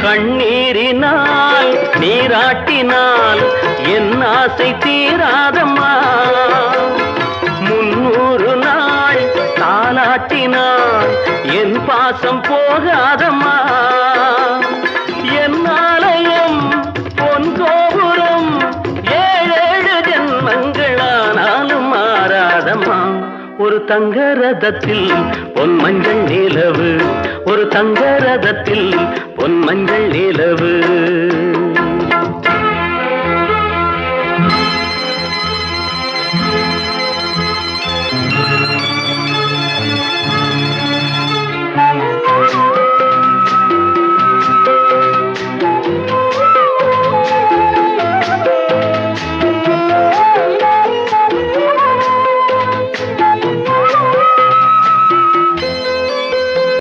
கண்ணீரினால் நீராட்டினால் என் ஆசை தீராதம்மா. 300 நாள் தாலாட்டினால் என் பாசம் போகாதம்மா. என் ஆலயம் பொன் கோபுரம் 7 ஜென்மங்களானாலும் மாறாதம்மா. ஒரு தங்க ரதத்தில் பொன் மஞ்சள் நிலவு, ஒரு தங்க ரதத்தில் பொன் மஞ்சள் நிலவு.